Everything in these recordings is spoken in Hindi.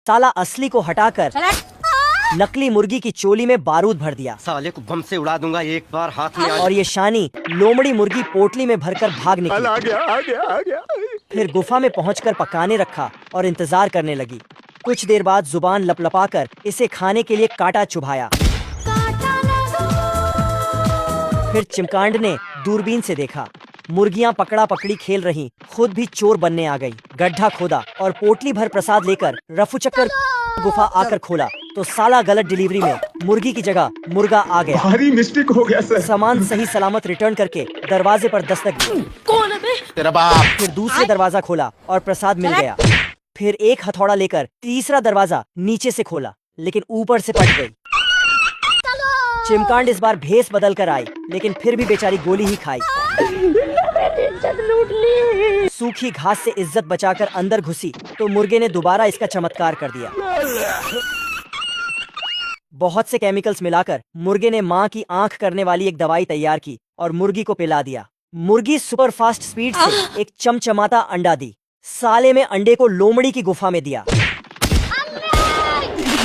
साला असली को हटाकर नकली मुर्गी की चोली में बारूद भर दिया। साले को बम से उड़ा दूंगा एक बार हाथ में। और ये शानी लोमड़ी मुर्गी पोटली में भरकर भाग निकली। आ गया। फिर गुफा में पहुंचकर पकाने रखा और इंतजार करने लगी। कुछ देर बाद जुबान लपलपाकर इसे खाने के लिए कांटा चुभाया। फिर चिमकांड ने दूरबीन से देखा, मुर्गियां पकड़ा पकड़ी खेल रही, खुद भी चोर बनने आ गई। गड्ढा खोदा और पोटली भर प्रसाद लेकर रफूचक्कर गुफा आकर खोला तो साला गलत डिलीवरी में मुर्गी की जगह मुर्गा आ गया। भारी मिस्टेक हो गया सर। सामान सही सलामत रिटर्न करके दरवाजे पर दस्तक दी। कौन है बे? तेरा बाप। फिर दूसरा दरवाजा खोला और प्रसाद मिल गया। फिर एक हथौड़ा लेकर तीसरा दरवाजा नीचे से खोला, लेकिन ऊपर से पट गई। चिमकांड इस बार भेस बदल कर आई, लेकिन फिर भी बेचारी गोली ही खाई। सूखी घास से इज्जत बचाकर अंदर घुसी तो मुर्गे ने दोबारा इसका चमत्कार कर दिया। बहुत से केमिकल्स मिलाकर मुर्गे ने माँ की आंख करने वाली एक दवाई तैयार की और मुर्गी को पिला दिया। मुर्गी सुपर फास्ट स्पीड से एक चमचमाता अंडा दी। साले में अंडे को लोमड़ी की गुफा में दिया।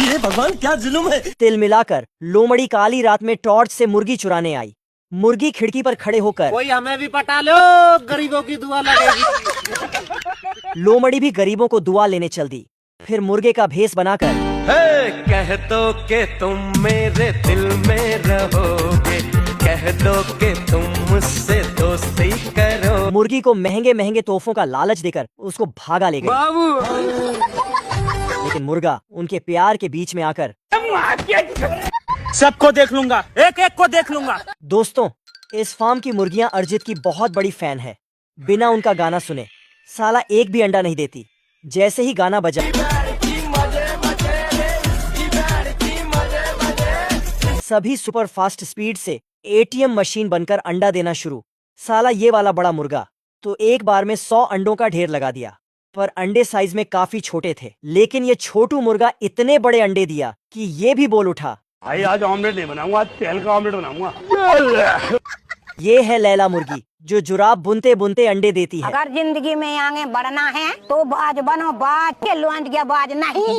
ये भगवान क्या जुल्म है। तिल मिलाकर लोमड़ी काली रात में टॉर्च से मुर्गी चुराने आई। मुर्गी खिड़की पर खड़े होकर, कोई हमें भी पटा लो, गरीबों की दुआ लगेगी। लोमड़ी भी गरीबों को दुआ लेने चल दी। फिर मुर्गे का भेस बनाकर, कह दो के तुम मेरे दिल में रहोगे, कह दो के तुम मुझसे दोस्ती करो। मुर्गी को महंगे महंगे तोहफों का लालच देकर उसको भागा ले गई। लेकिन मुर्गा उनके प्यार के बीच में आकर, सबको देख लूंगा, एक एक को देख लूंगा। दोस्तों, इस फार्म की मुर्गियां अरिजीत की बहुत बड़ी फैन है। बिना उनका गाना सुने साला एक भी अंडा नहीं देती। जैसे ही गाना बजा, सभी सुपर फास्ट स्पीड से एटीएम मशीन बनकर अंडा देना शुरू। साला ये वाला बड़ा मुर्गा तो एक बार में 100 अंडों का ढेर लगा दिया, पर अंडे साइज में काफी छोटे थे। लेकिन ये छोटू मुर्गा इतने बड़े अंडे दिया कि ये भी बोल उठा, भाई आज ऑमलेट नहीं बनाऊंगा, आज तेल का ऑमलेट बनाऊंगा। ये है लैला मुर्गी जो जुराब बुनते बुनते अंडे देती है। अगर जिंदगी में आगे बढ़ना है तो बाज बनो, बाज के लौंड के बाज नहीं।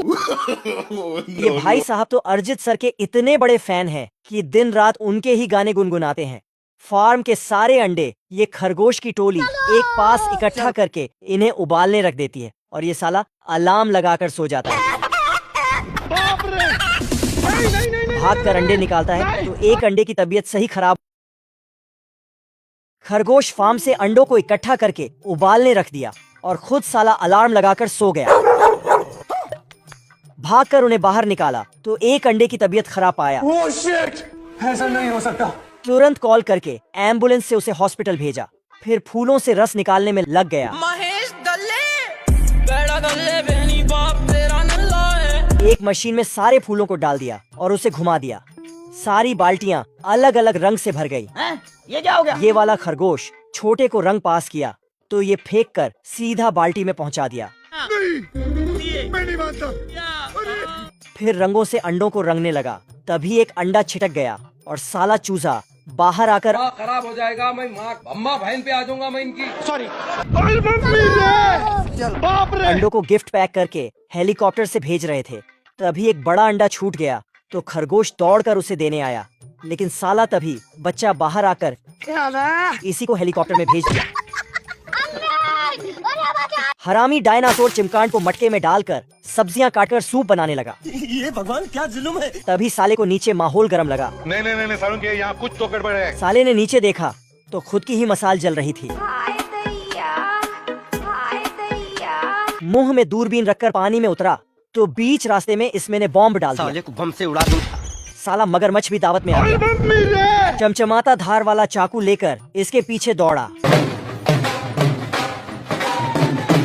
ये भाई साहब तो अरिजीत सर के इतने बड़े फैन हैं कि दिन रात उनके ही गाने गुनगुनाते हैं। फार्म के सारे अंडे ये खरगोश की टोली एक पास इकट्ठा करके इन्हें उबालने रख देती है और ये साला अलार्म लगाकर सो जाता है। भाग कर अंडे निकालता है तो एक अंडे की तबीयत सही खराब। खरगोश फार्म से अंडों को इकट्ठा करके उबालने रख दिया और खुद साला अलार्म लगाकर सो गया। भागकर उन्हें बाहर निकाला तो एक अंडे की तबीयत खराब पाया। ओह शिट, ऐसा नहीं हो सकता। तुरंत कॉल करके एम्बुलेंस से उसे हॉस्पिटल भेजा। फिर फूलों से रस निकालने में लग गया। महेश दल्ले बाप तेरा नल्ला है। एक मशीन में सारे फूलों को डाल दिया और उसे घुमा दिया। सारी बाल्टियां अलग अलग रंग से भर गई। ये क्या हो गया? ये वाला खरगोश छोटे को रंग पास किया तो ये फेंक कर सीधा बाल्टी में पहुंचा दिया। मैं नहीं मानता। फिर रंगों से अंडों को रंगने लगा। तभी एक अंडा छिटक गया और साला चूजा बाहर आकर, खराब हो जाएगा, मैं अम्मा बहन पे आ जाऊंगा मैं इनकी। सॉरी। अंडों को गिफ्ट पैक करके हेलीकॉप्टर से भेज रहे थे। तभी एक बड़ा अंडा छूट गया तो खरगोश दौड़कर उसे देने आया। लेकिन साला तभी बच्चा बाहर आकर इसी को हेलीकॉप्टर में भेज दिया। हरामी डायनासोर चिमकांड को मटके में डालकर सब्जियां काटकर सूप बनाने लगा। ये भगवान क्या जुल्म है। तभी साले को नीचे माहौल गर्म लगा। नहीं सालों के यहाँ कुछ तो गड़बड़ है। साले ने नीचे देखा तो खुद की ही मसाल जल रही थी। मुंह में दूरबीन रखकर पानी में उतरा तो बीच रास्ते में इसमें ने बॉम्ब डाल दिया। साले को बम से उड़ा दूंगा। साला मगरमच्छ भी दावत में आ गया। चमचमाता धार वाला चाकू लेकर इसके पीछे दौड़ा।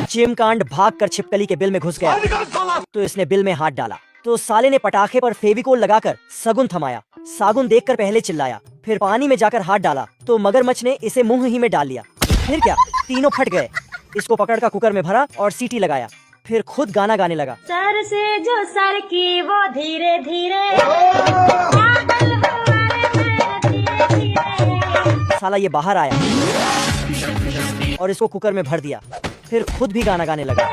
चिमकांड भागकर छिपकली के बिल में घुस गया तो इसने बिल में हाथ डाला तो साले ने पटाखे पर फेविकोल लगाकर सगुन थमाया। सागुन देखकर पहले चिल्लाया, फिर पानी में जाकर हाथ डाला तो मगरमच्छ ने इसे मुंह ही में डाल लिया। फिर क्या, तीनों फट गए। इसको पकड़कर कुकर में भरा और सीटी लगाया। फिर खुद गाना गाने लगा। सर से जो सर की वो धीरे धीरे। साला ये बाहर आया और इसको कुकर में भर दिया। फिर खुद भी गाना गाने लगा।